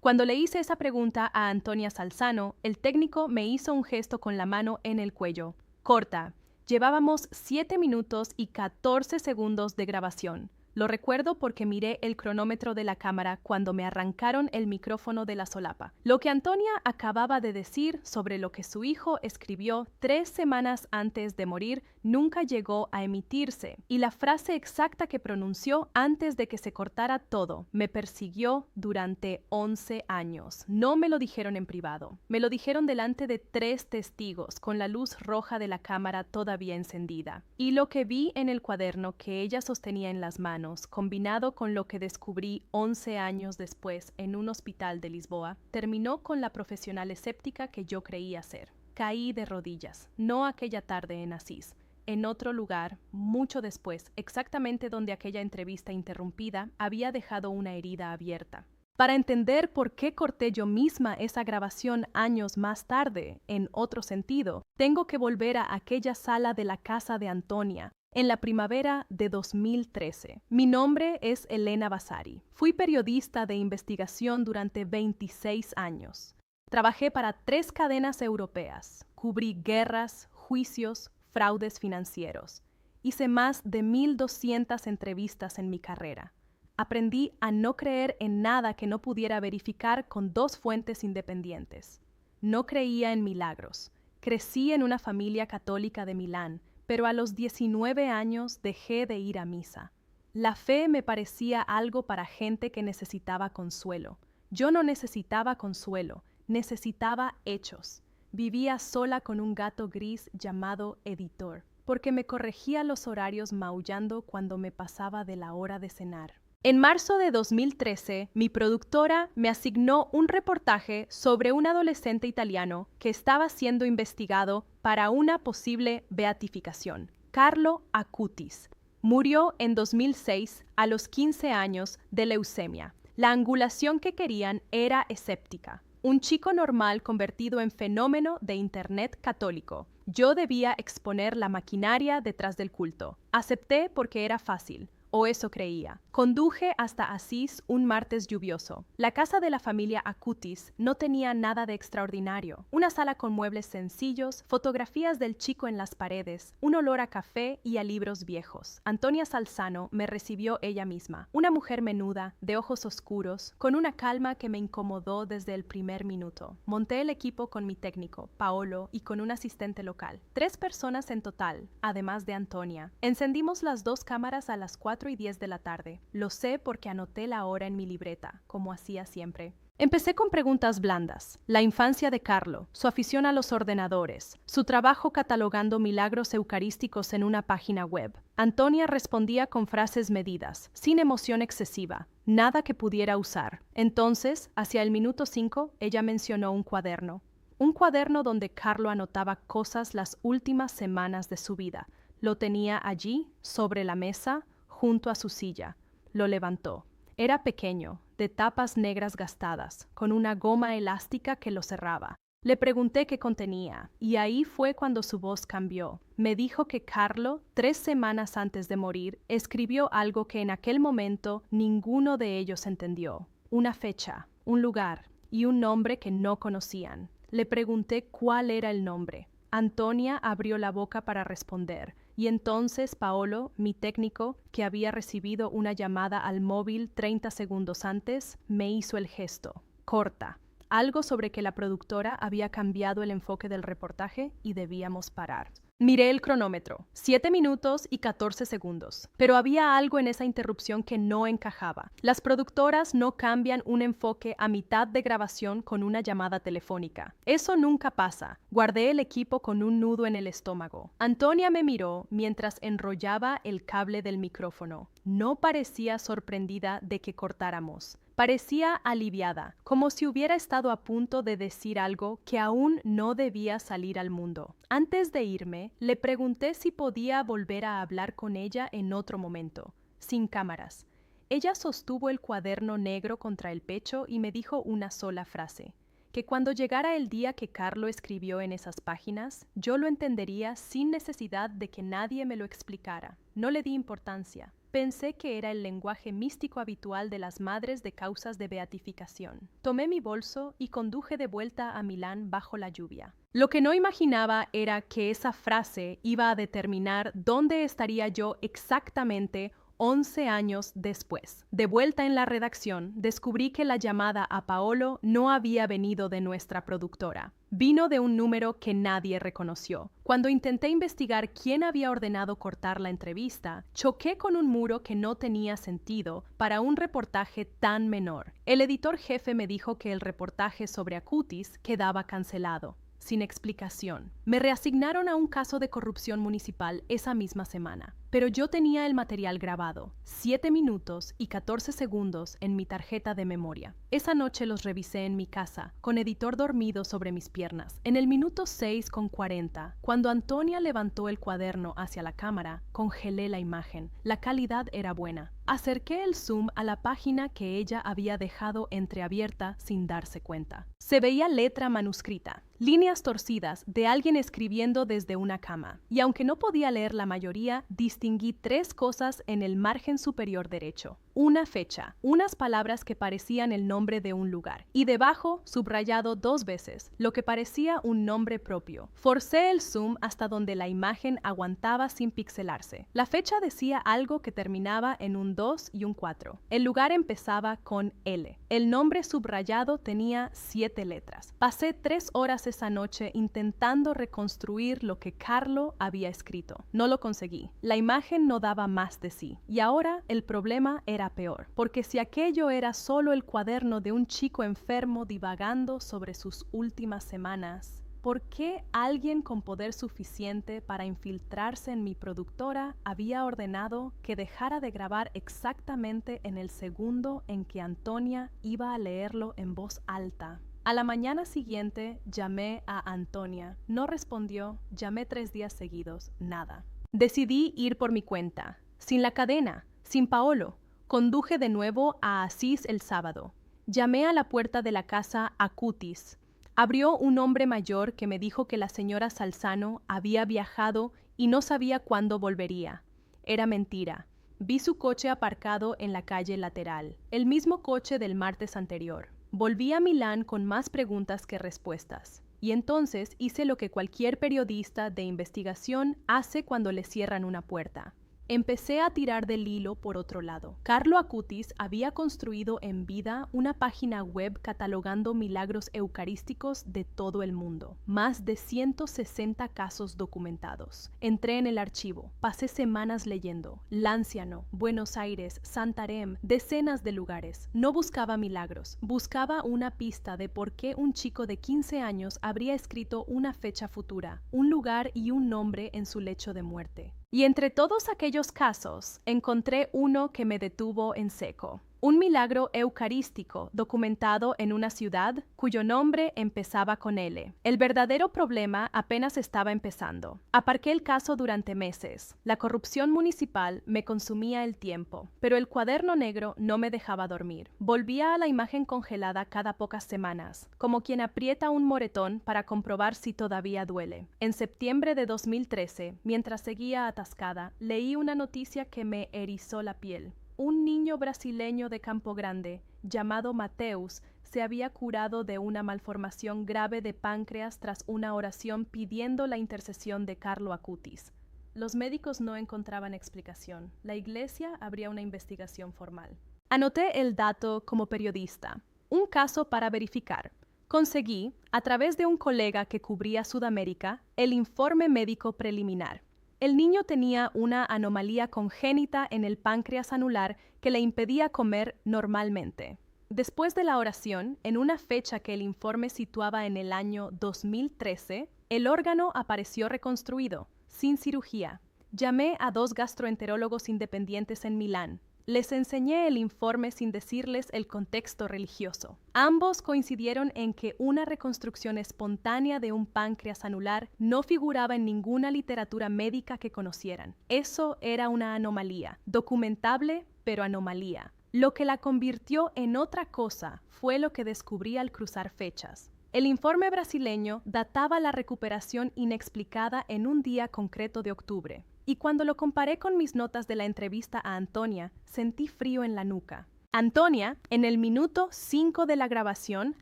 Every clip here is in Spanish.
Cuando le hice esa pregunta a Antonia Salzano, el técnico me hizo un gesto con la mano en el cuello. Corta. Llevábamos 7 minutos y 14 segundos de grabación. Lo recuerdo porque miré el cronómetro de la cámara cuando me arrancaron el micrófono de la solapa. Lo que Antonia acababa de decir sobre lo que su hijo escribió 3 semanas antes de morir nunca llegó a emitirse, y la frase exacta que pronunció antes de que se cortara todo me persiguió durante 11 años. No me lo dijeron en privado, me lo dijeron delante de 3 testigos con la luz roja de la cámara todavía encendida. Y lo que vi en el cuaderno que ella sostenía en las manos, combinado con lo que descubrí 11 años después en un hospital de Lisboa, terminó con la profesional escéptica que yo creía ser. Caí de rodillas, no aquella tarde en Asís, en otro lugar, mucho después, exactamente donde aquella entrevista interrumpida había dejado una herida abierta. Para entender por qué corté yo misma esa grabación años más tarde, en otro sentido, tengo que volver a aquella sala de la casa de Antonia, en la primavera de 2013. Mi nombre es Elena Vasari. Fui periodista de investigación durante 26 años. Trabajé para 3 cadenas europeas. Cubrí guerras, juicios, fraudes financieros. Hice más de 1,200 entrevistas en mi carrera. Aprendí a no creer en nada que no pudiera verificar con 2 fuentes independientes. No creía en milagros. Crecí en una familia católica de Milán, pero a los 19 años dejé de ir a misa. La fe me parecía algo para gente que necesitaba consuelo. Yo no necesitaba consuelo, necesitaba hechos. Vivía sola con un gato gris llamado Editor, porque me corregía los horarios maullando cuando me pasaba de la hora de cenar. En marzo de 2013, mi productora me asignó un reportaje sobre un adolescente italiano que estaba siendo investigado para una posible beatificación. Carlo Acutis murió en 2006 a los 15 años de leucemia. La angulación que querían era escéptica. Un chico normal convertido en fenómeno de Internet católico. Yo debía exponer la maquinaria detrás del culto. Acepté porque era fácil. O eso creía. Conduje hasta Asís un martes lluvioso. La casa de la familia Acutis no tenía nada de extraordinario. Una sala con muebles sencillos, fotografías del chico en las paredes, un olor a café y a libros viejos. Antonia Salzano me recibió ella misma. Una mujer menuda, de ojos oscuros, con una calma que me incomodó desde el primer minuto. Monté el equipo con mi técnico, Paolo, y con un asistente local. 3 personas en total, además de Antonia. Encendimos las 2 cámaras a las 4:10 de la tarde. Lo sé porque anoté la hora en mi libreta, como hacía siempre. Empecé con preguntas blandas. La infancia de Carlo, su afición a los ordenadores, su trabajo catalogando milagros eucarísticos en una página web. Antonia respondía con frases medidas, sin emoción excesiva, nada que pudiera usar. Entonces, hacia el minuto 5, ella mencionó un cuaderno. Un cuaderno donde Carlo anotaba cosas las últimas semanas de su vida. Lo tenía allí, sobre la mesa, junto a su silla. Lo levantó. Era pequeño, de tapas negras gastadas, con una goma elástica que lo cerraba. Le pregunté qué contenía, y ahí fue cuando su voz cambió. Me dijo que Carlo, 3 semanas antes de morir, escribió algo que en aquel momento ninguno de ellos entendió. Una fecha, un lugar y un nombre que no conocían. Le pregunté cuál era el nombre. Antonia abrió la boca para responder. Y entonces Paolo, mi técnico, que había recibido una llamada al móvil 30 segundos antes, me hizo el gesto. Corta. Algo sobre que la productora había cambiado el enfoque del reportaje y debíamos parar. Miré el cronómetro, 7 minutos y 14 segundos. Pero había algo en esa interrupción que no encajaba. Las productoras no cambian un enfoque a mitad de grabación con una llamada telefónica. Eso nunca pasa. Guardé el equipo con un nudo en el estómago. Antonia me miró mientras enrollaba el cable del micrófono. No parecía sorprendida de que cortáramos. Parecía aliviada, como si hubiera estado a punto de decir algo que aún no debía salir al mundo. Antes de irme, le pregunté si podía volver a hablar con ella en otro momento, sin cámaras. Ella sostuvo el cuaderno negro contra el pecho y me dijo una sola frase, que cuando llegara el día que Carlo escribió en esas páginas, yo lo entendería sin necesidad de que nadie me lo explicara. No le di importancia. Pensé que era el lenguaje místico habitual de las madres de causas de beatificación. Tomé mi bolso y conduje de vuelta a Milán bajo la lluvia. Lo que no imaginaba era que esa frase iba a determinar dónde estaría yo exactamente 11 años después. De vuelta en la redacción, descubrí que la llamada a Paolo no había venido de nuestra productora. Vino de un número que nadie reconoció. Cuando intenté investigar quién había ordenado cortar la entrevista, choqué con un muro que no tenía sentido para un reportaje tan menor. El editor jefe me dijo que el reportaje sobre Acutis quedaba cancelado, sin explicación. Me reasignaron a un caso de corrupción municipal esa misma semana. Pero yo tenía el material grabado, 7 minutos y 14 segundos en mi tarjeta de memoria. Esa noche los revisé en mi casa, con editor dormido sobre mis piernas. En el minuto 6:40, cuando Antonia levantó el cuaderno hacia la cámara, congelé la imagen. La calidad era buena. Acerqué el zoom a la página que ella había dejado entreabierta sin darse cuenta. Se veía letra manuscrita, líneas torcidas de alguien escribiendo desde una cama. Y aunque no podía leer la mayoría, distinguí 3 cosas en el margen superior derecho. Una fecha, unas palabras que parecían el nombre de un lugar, y debajo, subrayado 2 veces, lo que parecía un nombre propio. Forcé el zoom hasta donde la imagen aguantaba sin pixelarse. La fecha decía algo que terminaba en un 2 y un 4. El lugar empezaba con L. El nombre subrayado tenía 7 letras. Pasé 3 horas esa noche intentando reconstruir lo que Carlo había escrito. No lo conseguí. La imagen no daba más de sí. Y ahora el problema era peor, porque si aquello era solo el cuaderno de un chico enfermo divagando sobre sus últimas semanas, ¿por qué alguien con poder suficiente para infiltrarse en mi productora había ordenado que dejara de grabar exactamente en el segundo en que Antonia iba a leerlo en voz alta? A la mañana siguiente llamé a Antonia. No respondió. Llamé 3 días seguidos. Nada. Decidí ir por mi cuenta, sin la cadena, sin Paolo. Conduje de nuevo a Asís el sábado. Llamé a la puerta de la casa Acutis. Abrió un hombre mayor que me dijo que la señora Salzano había viajado y no sabía cuándo volvería. Era mentira. Vi su coche aparcado en la calle lateral, el mismo coche del martes anterior. Volví a Milán con más preguntas que respuestas. Y entonces hice lo que cualquier periodista de investigación hace cuando le cierran una puerta. Empecé a tirar del hilo por otro lado. Carlo Acutis había construido en vida una página web catalogando milagros eucarísticos de todo el mundo. Más de 160 casos documentados. Entré en el archivo. Pasé semanas leyendo. Lanciano, Buenos Aires, Santarém, decenas de lugares. No buscaba milagros. Buscaba una pista de por qué un chico de 15 años habría escrito una fecha futura, un lugar y un nombre en su lecho de muerte. Y entre todos aquellos casos, encontré uno que me detuvo en seco. Un milagro eucarístico documentado en una ciudad cuyo nombre empezaba con L. El verdadero problema apenas estaba empezando. Aparqué el caso durante meses. La corrupción municipal me consumía el tiempo, pero el cuaderno negro no me dejaba dormir. Volvía a la imagen congelada cada pocas semanas, como quien aprieta un moretón para comprobar si todavía duele. En septiembre de 2013, mientras seguía atascada, leí una noticia que me erizó la piel. Un niño brasileño de Campo Grande, llamado Mateus, se había curado de una malformación grave de páncreas tras una oración pidiendo la intercesión de Carlo Acutis. Los médicos no encontraban explicación. La iglesia abría una investigación formal. Anoté el dato como periodista. Un caso para verificar. Conseguí, a través de un colega que cubría Sudamérica, el informe médico preliminar. El niño tenía una anomalía congénita en el páncreas anular que le impedía comer normalmente. Después de la oración, en una fecha que el informe situaba en el año 2013, el órgano apareció reconstruido, sin cirugía. Llamé a 2 gastroenterólogos independientes en Milán. Les enseñé el informe sin decirles el contexto religioso. Ambos coincidieron en que una reconstrucción espontánea de un páncreas anular no figuraba en ninguna literatura médica que conocieran. Eso era una anomalía, documentable, pero anomalía. Lo que la convirtió en otra cosa fue lo que descubrí al cruzar fechas. El informe brasileño databa la recuperación inexplicada en un día concreto de octubre. Y cuando lo comparé con mis notas de la entrevista a Antonia, sentí frío en la nuca. Antonia, en el minuto 5 de la grabación,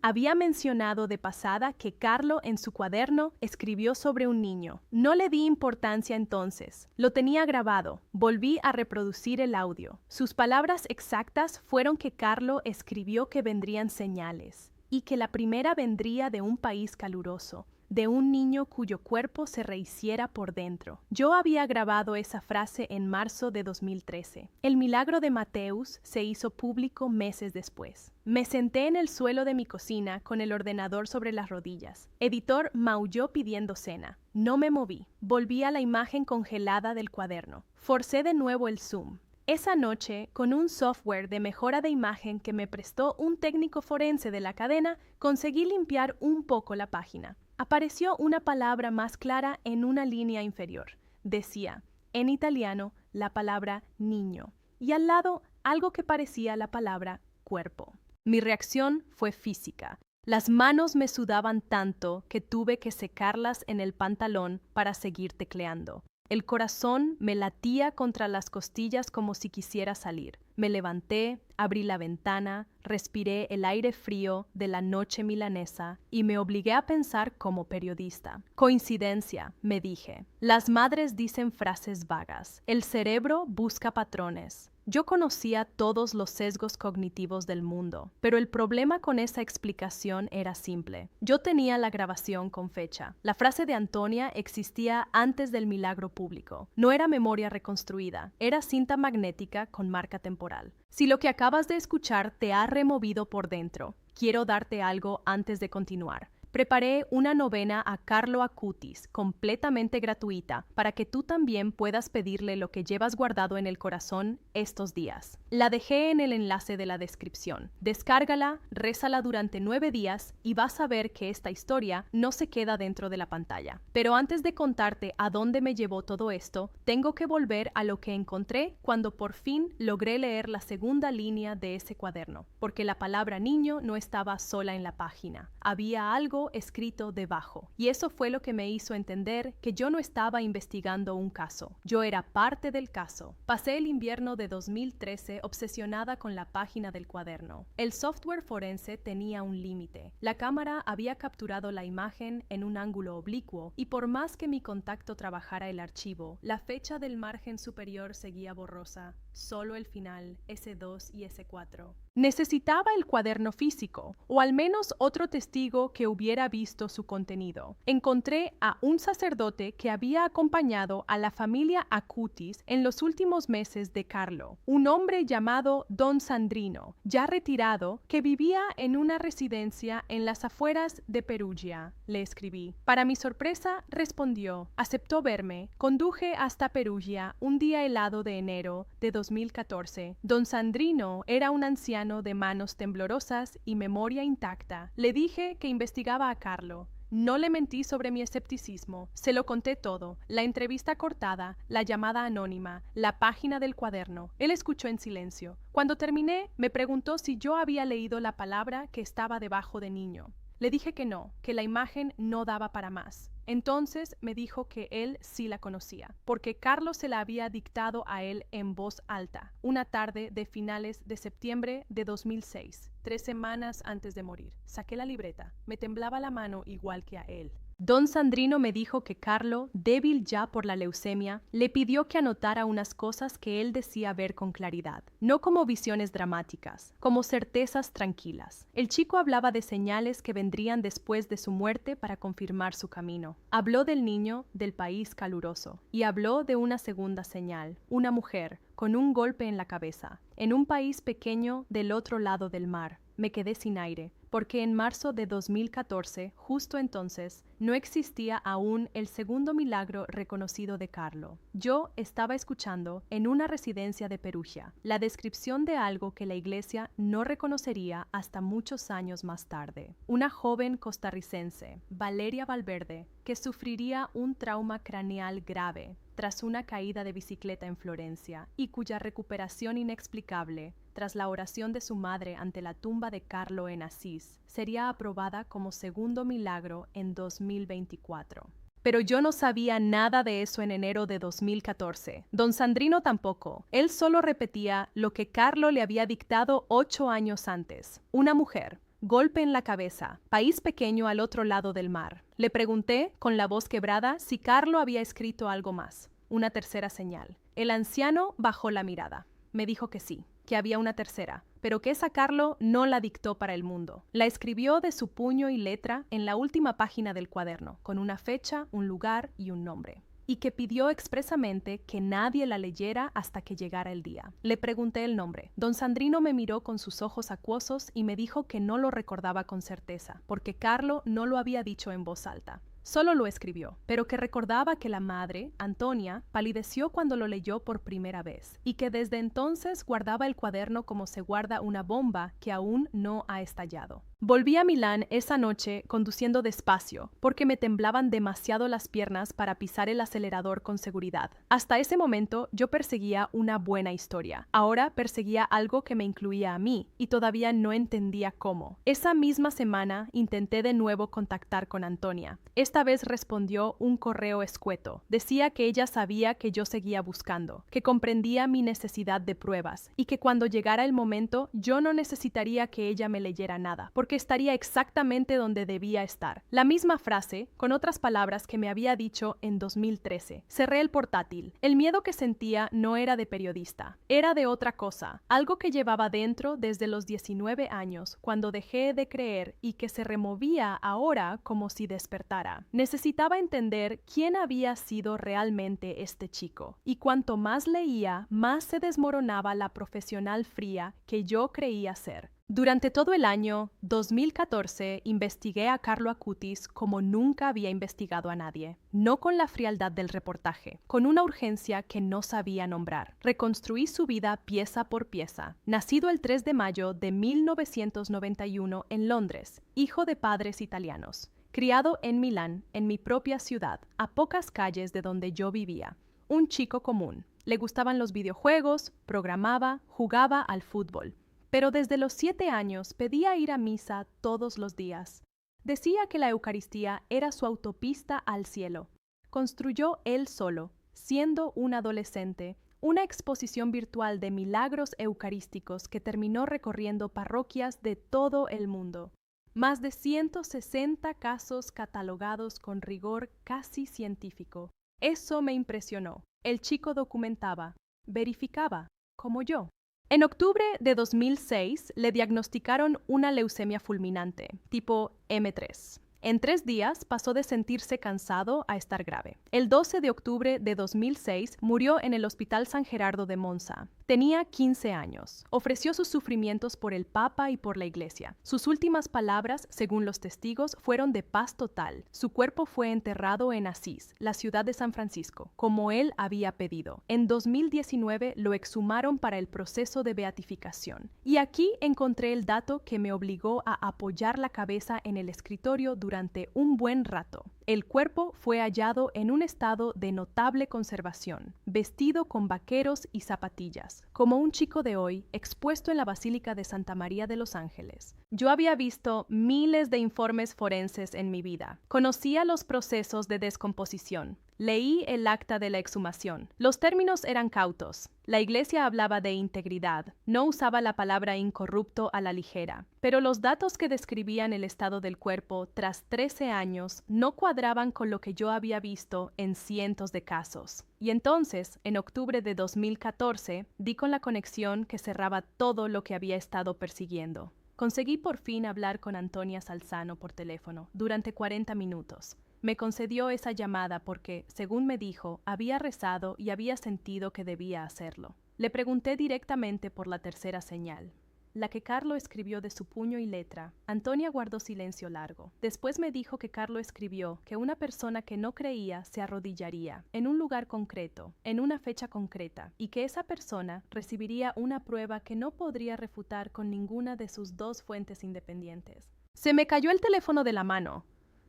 había mencionado de pasada que Carlo en su cuaderno escribió sobre un niño. No le di importancia entonces. Lo tenía grabado. Volví a reproducir el audio. Sus palabras exactas fueron que Carlo escribió que vendrían señales y que la primera vendría de un país caluroso, de un niño cuyo cuerpo se rehiciera por dentro. Yo había grabado esa frase en marzo de 2013. El milagro de Matthews se hizo público meses después. Me senté en el suelo de mi cocina con el ordenador sobre las rodillas. Editor maulló pidiendo cena. No me moví. Volví a la imagen congelada del cuaderno. Forcé de nuevo el zoom. Esa noche, con un software de mejora de imagen que me prestó un técnico forense de la cadena, conseguí limpiar un poco la página. Apareció una palabra más clara en una línea inferior. Decía, en italiano, la palabra niño, y al lado algo que parecía la palabra cuerpo. Mi reacción fue física. Las manos me sudaban tanto que tuve que secarlas en el pantalón para seguir tecleando. El corazón me latía contra las costillas como si quisiera salir. Me levanté, abrí la ventana, respiré el aire frío de la noche milanesa y me obligué a pensar como periodista. Coincidencia, me dije. Las madres dicen frases vagas. El cerebro busca patrones. Yo conocía todos los sesgos cognitivos del mundo, pero el problema con esa explicación era simple. Yo tenía la grabación con fecha. La frase de Antonia existía antes del milagro público. No era memoria reconstruida, era cinta magnética con marca temporal. Si lo que acabas de escuchar te ha removido por dentro, quiero darte algo antes de continuar. Preparé una novena a Carlo Acutis, completamente gratuita, para que tú también puedas pedirle lo que llevas guardado en el corazón estos días. La dejé en el enlace de la descripción. Descárgala, rézala durante 9 días y vas a ver que esta historia no se queda dentro de la pantalla. Pero antes de contarte a dónde me llevó todo esto, tengo que volver a lo que encontré cuando por fin logré leer la segunda línea de ese cuaderno, porque la palabra niño no estaba sola en la página. Había algo escrito debajo, y eso fue lo que me hizo entender que yo no estaba investigando un caso, yo era parte del caso. Pasé el invierno de 2013 obsesionada con la página del cuaderno. El software forense tenía un límite. La cámara había capturado la imagen en un ángulo oblicuo, y por más que mi contacto trabajara el archivo, la fecha del margen superior seguía borrosa, solo el final, S2 y S4. Necesitaba el cuaderno físico, o al menos otro testigo que hubiera visto su contenido. Encontré a un sacerdote que había acompañado a la familia Acutis en los últimos meses de Carlo, un hombre llamado Don Sandrino, ya retirado, que vivía en una residencia en las afueras de Perugia. Le escribí. Para mi sorpresa, respondió. Aceptó verme. Conduje hasta Perugia un día helado de enero de 2014. Don Sandrino era un anciano de manos temblorosas y memoria intacta. Le dije que investigaba a Carlo. No le mentí sobre mi escepticismo. Se lo conté todo. La entrevista cortada, la llamada anónima, la página del cuaderno. Él escuchó en silencio. Cuando terminé, me preguntó si yo había leído la palabra que estaba debajo de niño. Le dije que no, que la imagen no daba para más. Entonces me dijo que él sí la conocía, porque Carlos se la había dictado a él en voz alta, una tarde de finales de septiembre de 2006, 3 semanas antes de morir. Saqué la libreta, me temblaba la mano igual que a él. Don Sandrino me dijo que Carlo, débil ya por la leucemia, le pidió que anotara unas cosas que él decía ver con claridad, no como visiones dramáticas, como certezas tranquilas. El chico hablaba de señales que vendrían después de su muerte para confirmar su camino. Habló del niño, del país caluroso, y habló de una segunda señal, una mujer, con un golpe en la cabeza, en un país pequeño del otro lado del mar. Me quedé sin aire, porque en marzo de 2014, justo entonces, no existía aún el segundo milagro reconocido de Carlo. Yo estaba escuchando, en una residencia de Perugia, la descripción de algo que la iglesia no reconocería hasta muchos años más tarde. Una joven costarricense, Valeria Valverde, que sufriría un trauma craneal grave tras una caída de bicicleta en Florencia y cuya recuperación inexplicable, tras la oración de su madre ante la tumba de Carlo en Asís, sería aprobada como segundo milagro en 2024. Pero yo no sabía nada de eso en enero de 2014. Don Sandrino tampoco. Él solo repetía lo que Carlo le había dictado 8 años antes. Una mujer. Golpe en la cabeza. País pequeño al otro lado del mar. Le pregunté, con la voz quebrada, si Carlo había escrito algo más. Una tercera señal. El anciano bajó la mirada. Me dijo que sí, que había una tercera, pero que esa Carlo no la dictó para el mundo. La escribió de su puño y letra en la última página del cuaderno, con una fecha, un lugar y un nombre. Y que pidió expresamente que nadie la leyera hasta que llegara el día. Le pregunté el nombre. Don Sandrino me miró con sus ojos acuosos y me dijo que no lo recordaba con certeza, porque Carlo no lo había dicho en voz alta. Solo lo escribió, pero que recordaba que la madre, Antonia, palideció cuando lo leyó por primera vez, y que desde entonces guardaba el cuaderno como se guarda una bomba que aún no ha estallado. Volví a Milán esa noche conduciendo despacio, porque me temblaban demasiado las piernas para pisar el acelerador con seguridad. Hasta ese momento yo perseguía una buena historia. Ahora perseguía algo que me incluía a mí, y todavía no entendía cómo. Esa misma semana intenté de nuevo contactar con Antonia. Esta vez respondió un correo escueto. Decía que ella sabía que yo seguía buscando, que comprendía mi necesidad de pruebas, y que cuando llegara el momento yo no necesitaría que ella me leyera nada, porque estaría exactamente donde debía estar. La misma frase, con otras palabras que me había dicho en 2013. Cerré el portátil. El miedo que sentía no era de periodista, era de otra cosa, algo que llevaba dentro desde los 19 años, cuando dejé de creer y que se removía ahora como si despertara. Necesitaba entender quién había sido realmente este chico, y cuanto más leía, más se desmoronaba la profesional fría que yo creía ser. Durante todo el año 2014 investigué a Carlo Acutis como nunca había investigado a nadie, no con la frialdad del reportaje, con una urgencia que no sabía nombrar. Reconstruí su vida pieza por pieza. Nacido el 3 de mayo de 1991 en Londres, hijo de padres italianos. Criado en Milán, en mi propia ciudad, a pocas calles de donde yo vivía. Un chico común. Le gustaban los videojuegos, programaba, jugaba al fútbol. Pero desde los 7 años pedía ir a misa todos los días. Decía que la Eucaristía era su autopista al cielo. Construyó él solo, siendo un adolescente, una exposición virtual de milagros eucarísticos que terminó recorriendo parroquias de todo el mundo. Más de 160 casos catalogados con rigor casi científico. Eso me impresionó. El chico documentaba, verificaba, como yo. En octubre de 2006 le diagnosticaron una leucemia fulminante, tipo M3. En 3 días pasó de sentirse cansado a estar grave. El 12 de octubre de 2006 murió en el Hospital San Gerardo de Monza. Tenía 15 años. Ofreció sus sufrimientos por el Papa y por la Iglesia. Sus últimas palabras, según los testigos, fueron de paz total. Su cuerpo fue enterrado en Asís, la ciudad de San Francisco, como él había pedido. En 2019 lo exhumaron para el proceso de beatificación. Y aquí encontré el dato que me obligó a apoyar la cabeza en el escritorio durante un buen rato. El cuerpo fue hallado en un estado de notable conservación, vestido con vaqueros y zapatillas, como un chico de hoy, expuesto en la Basílica de Santa María de los Ángeles. Yo había visto miles de informes forenses en mi vida. Conocía los procesos de descomposición. Leí el acta de la exhumación. Los términos eran cautos. La Iglesia hablaba de integridad, no usaba la palabra incorrupto a la ligera. Pero los datos que describían el estado del cuerpo tras 13 años no cuadraban con lo que yo había visto en cientos de casos. Y entonces, en octubre de 2014, di con la conexión que cerraba todo lo que había estado persiguiendo. Conseguí por fin hablar con Antonia Salzano por teléfono durante 40 minutos. Me concedió esa llamada porque, según me dijo, había rezado y había sentido que debía hacerlo. Le pregunté directamente por la tercera señal, la que Carlo escribió de su puño y letra. Antonia guardó silencio largo. Después me dijo que Carlo escribió que una persona que no creía se arrodillaría, en un lugar concreto, en una fecha concreta, y que esa persona recibiría una prueba que no podría refutar con ninguna de sus 2 fuentes independientes. Se me cayó el teléfono de la mano.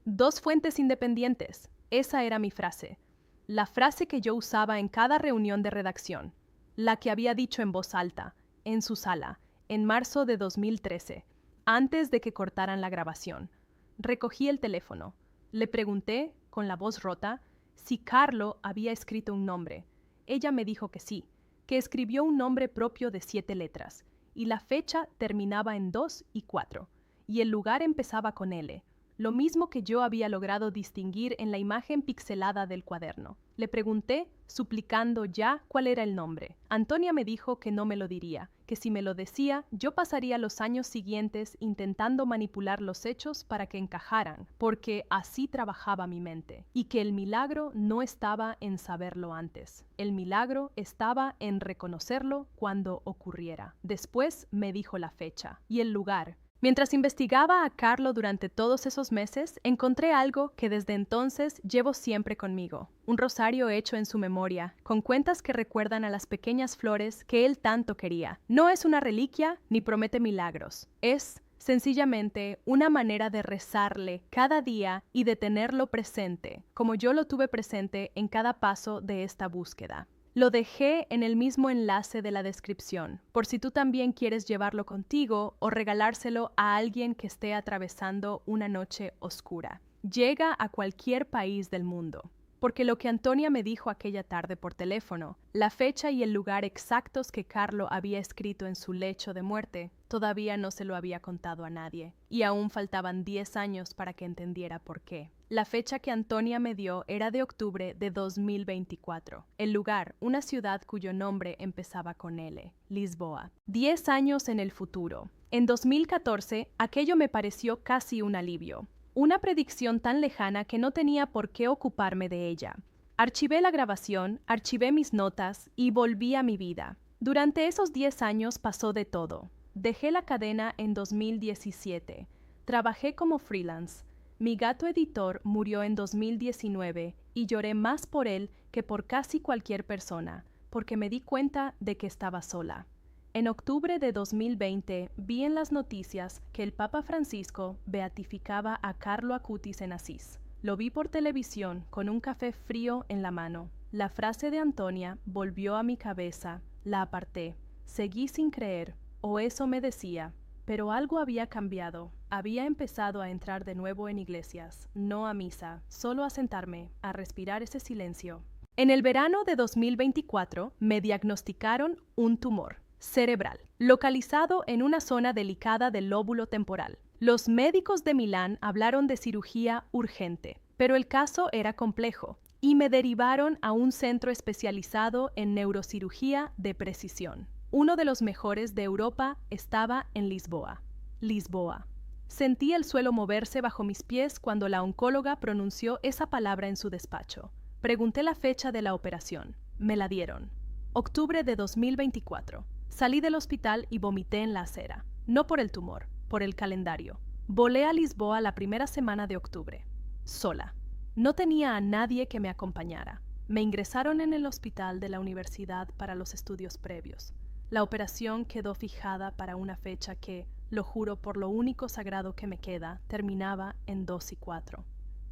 2 fuentes independientes. Esa era mi frase. La frase que yo usaba en cada reunión de redacción. La que había dicho en voz alta, en su sala, en marzo de 2013, antes de que cortaran la grabación. Recogí el teléfono. Le pregunté, con la voz rota, si Carlo había escrito un nombre. Ella me dijo que sí, que escribió un nombre propio de 7 letras, y la fecha terminaba en 2 y 4, y el lugar empezaba con L, lo mismo que yo había logrado distinguir en la imagen pixelada del cuaderno. Le pregunté, suplicando ya, cuál era el nombre. Antonia me dijo que no me lo diría, que si me lo decía, yo pasaría los años siguientes intentando manipular los hechos para que encajaran, porque así trabajaba mi mente, y que el milagro no estaba en saberlo antes. El milagro estaba en reconocerlo cuando ocurriera. Después me dijo la fecha y el lugar. Mientras investigaba a Carlo durante todos esos meses, encontré algo que desde entonces llevo siempre conmigo. Un rosario hecho en su memoria, con cuentas que recuerdan a las pequeñas flores que él tanto quería. No es una reliquia ni promete milagros. Es sencillamente una manera de rezarle cada día y de tenerlo presente, como yo lo tuve presente en cada paso de esta búsqueda. Lo dejé en el mismo enlace de la descripción, por si tú también quieres llevarlo contigo o regalárselo a alguien que esté atravesando una noche oscura. Llega a cualquier país del mundo, porque lo que Antonia me dijo aquella tarde por teléfono, la fecha y el lugar exactos que Carlo había escrito en su lecho de muerte, todavía no se lo había contado a nadie, y aún faltaban 10 años para que entendiera por qué. La fecha que Antonia me dio era de octubre de 2024. El lugar, una ciudad cuyo nombre empezaba con L, Lisboa. 10 años en el futuro. En 2014, aquello me pareció casi un alivio. Una predicción tan lejana que no tenía por qué ocuparme de ella. Archivé la grabación, archivé mis notas y volví a mi vida. Durante esos 10 años pasó de todo. Dejé la cadena en 2017. Trabajé como freelance. Mi gato editor murió en 2019 y lloré más por él que por casi cualquier persona, porque me di cuenta de que estaba sola. En octubre de 2020 vi en las noticias que el Papa Francisco beatificaba a Carlo Acutis en Asís. Lo vi por televisión con un café frío en la mano. La frase de Antonia volvió a mi cabeza, la aparté. Seguí sin creer, o eso me decía. Pero algo había cambiado. Había empezado a entrar de nuevo en iglesias, no a misa, solo a sentarme, a respirar ese silencio. En el verano de 2024 me diagnosticaron un tumor cerebral, localizado en una zona delicada del lóbulo temporal. Los médicos de Milán hablaron de cirugía urgente, pero el caso era complejo y me derivaron a un centro especializado en neurocirugía de precisión. Uno de los mejores de Europa estaba en Lisboa. Lisboa. Sentí el suelo moverse bajo mis pies cuando la oncóloga pronunció esa palabra en su despacho. Pregunté la fecha de la operación. Me la dieron. Octubre de 2024. Salí del hospital y vomité en la acera. No por el tumor, por el calendario. Volé a Lisboa la primera semana de octubre. Sola. No tenía a nadie que me acompañara. Me ingresaron en el hospital de la universidad para los estudios previos. La operación quedó fijada para una fecha que, lo juro por lo único sagrado que me queda, terminaba en 2 y 4.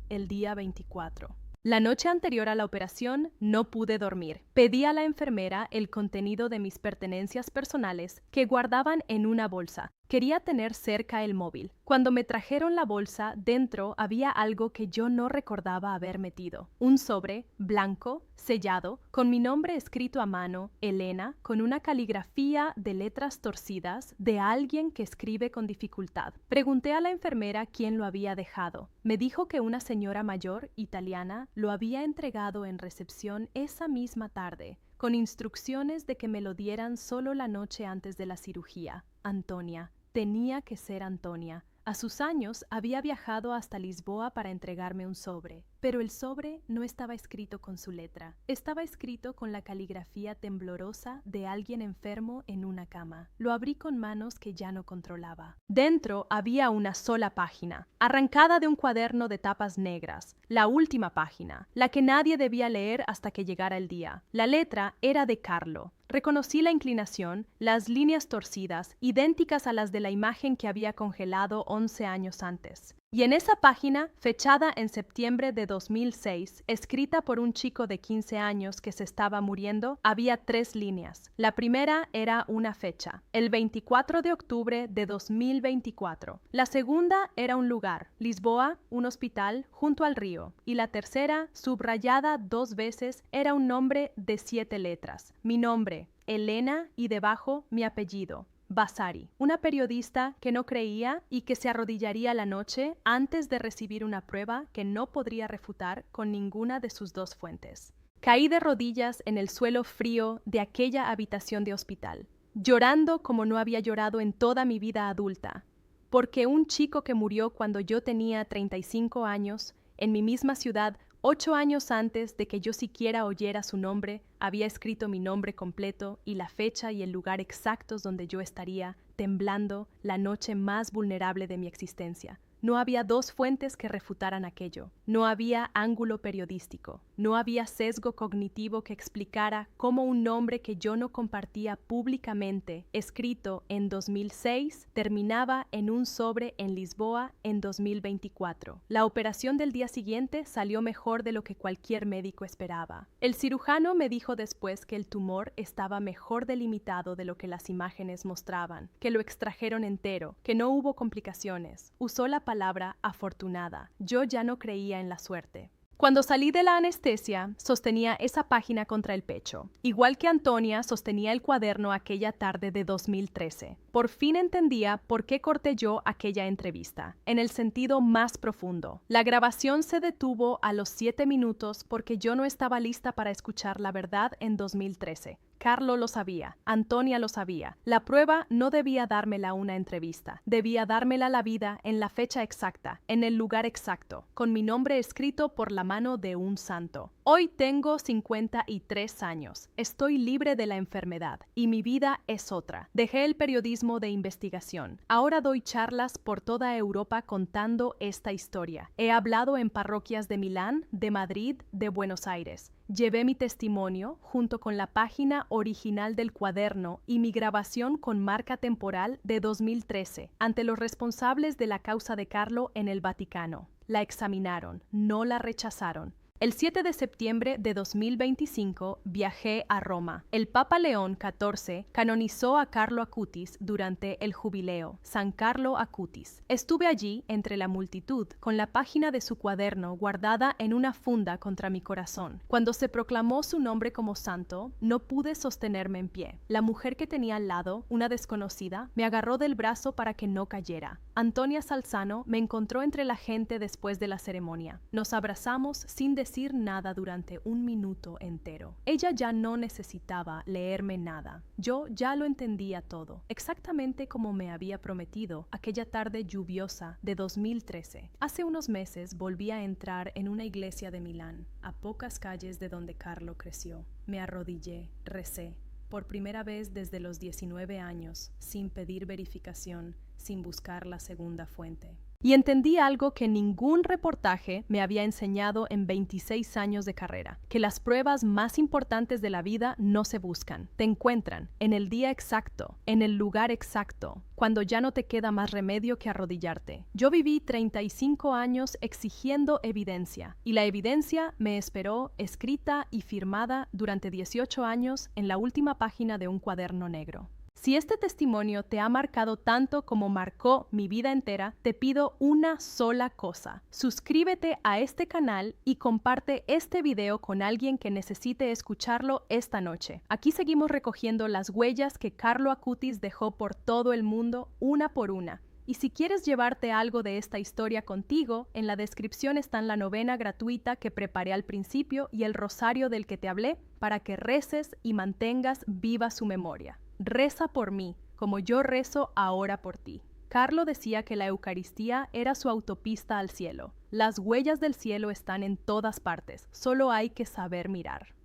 El día 24. La noche anterior a la operación no pude dormir. Pedí a la enfermera el contenido de mis pertenencias personales que guardaban en una bolsa. Quería tener cerca el móvil. Cuando me trajeron la bolsa, dentro había algo que yo no recordaba haber metido. Un sobre, blanco, sellado, con mi nombre escrito a mano, Elena, con una caligrafía de letras torcidas de alguien que escribe con dificultad. Pregunté a la enfermera quién lo había dejado. Me dijo que una señora mayor, italiana, lo había entregado en recepción esa misma tarde, con instrucciones de que me lo dieran solo la noche antes de la cirugía. Antonia. Tenía que ser Antonia. A sus años había viajado hasta Lisboa para entregarme un sobre, pero el sobre no estaba escrito con su letra. Estaba escrito con la caligrafía temblorosa de alguien enfermo en una cama. Lo abrí con manos que ya no controlaba. Dentro había una sola página, arrancada de un cuaderno de tapas negras. La última página, la que nadie debía leer hasta que llegara el día. La letra era de Carlo. Reconocí la inclinación, las líneas torcidas, idénticas a las de la imagen que había congelado 11 años antes. Y en esa página, fechada en septiembre de 2006, escrita por un chico de 15 años que se estaba muriendo, había 3 líneas. La primera era una fecha, el 24 de octubre de 2024. La segunda era un lugar, Lisboa, un hospital junto al río. Y la tercera, subrayada 2 veces, era un nombre de 7 letras. Mi nombre, Elena, y debajo mi apellido, Vasari, una periodista que no creía y que se arrodillaría la noche antes de recibir una prueba que no podría refutar con ninguna de sus 2 fuentes. Caí de rodillas en el suelo frío de aquella habitación de hospital, llorando como no había llorado en toda mi vida adulta, porque un chico que murió cuando yo tenía 35 años, en mi misma ciudad, 8 años antes de que yo siquiera oyera su nombre, había escrito mi nombre completo y la fecha y el lugar exactos donde yo estaría, temblando, la noche más vulnerable de mi existencia. No había 2 fuentes que refutaran aquello. No había ángulo periodístico. No había sesgo cognitivo que explicara cómo un nombre que yo no compartía públicamente, escrito en 2006, terminaba en un sobre en Lisboa en 2024. La operación del día siguiente salió mejor de lo que cualquier médico esperaba. El cirujano me dijo después que el tumor estaba mejor delimitado de lo que las imágenes mostraban, que lo extrajeron entero, que no hubo complicaciones. Usó la palabra afortunada. Yo ya no creía en la suerte. Cuando salí de la anestesia, sostenía esa página contra el pecho, igual que Antonia sostenía el cuaderno aquella tarde de 2013. Por fin entendía por qué corté yo aquella entrevista, en el sentido más profundo. La grabación se detuvo a los 7 minutos porque yo no estaba lista para escuchar la verdad en 2013. Carlo lo sabía, Antonia lo sabía. La prueba no debía dármela una entrevista, debía dármela la vida en la fecha exacta, en el lugar exacto, con mi nombre escrito por la mano de un santo. Hoy tengo 53 años, estoy libre de la enfermedad y mi vida es otra. Dejé el periodismo de investigación. Ahora doy charlas por toda Europa contando esta historia. He hablado en parroquias de Milán, de Madrid, de Buenos Aires. Llevé mi testimonio, junto con la página original del cuaderno y mi grabación con marca temporal de 2013, ante los responsables de la causa de Carlo en el Vaticano. La examinaron, no la rechazaron. El 7 de septiembre de 2025 viajé a Roma. El Papa León XIV canonizó a Carlo Acutis durante el jubileo, San Carlo Acutis. Estuve allí entre la multitud, con la página de su cuaderno guardada en una funda contra mi corazón. Cuando se proclamó su nombre como santo, no pude sostenerme en pie. La mujer que tenía al lado, una desconocida, me agarró del brazo para que no cayera. Antonia Salzano me encontró entre la gente después de la ceremonia. Nos abrazamos sin decir nada durante 1 minuto entero. Ella ya no necesitaba leerme nada. Yo ya lo entendía todo, exactamente como me había prometido aquella tarde lluviosa de 2013. Hace unos meses volví a entrar en una iglesia de Milán, a pocas calles de donde Carlo creció. Me arrodillé, recé. Por primera vez desde los 19 años, sin pedir verificación, sin buscar la segunda fuente. Y entendí algo que ningún reportaje me había enseñado en 26 años de carrera, que las pruebas más importantes de la vida no se buscan, te encuentran en el día exacto, en el lugar exacto, cuando ya no te queda más remedio que arrodillarte. Yo viví 35 años exigiendo evidencia, y la evidencia me esperó escrita y firmada durante 18 años en la última página de un cuaderno negro. Si este testimonio te ha marcado tanto como marcó mi vida entera, te pido una sola cosa. Suscríbete a este canal y comparte este video con alguien que necesite escucharlo esta noche. Aquí seguimos recogiendo las huellas que Carlo Acutis dejó por todo el mundo, una por una. Y si quieres llevarte algo de esta historia contigo, en la descripción están la novena gratuita que preparé al principio y el rosario del que te hablé para que reces y mantengas viva su memoria. Reza por mí, como yo rezo ahora por ti. Carlo decía que la Eucaristía era su autopista al cielo. Las huellas del cielo están en todas partes, solo hay que saber mirar.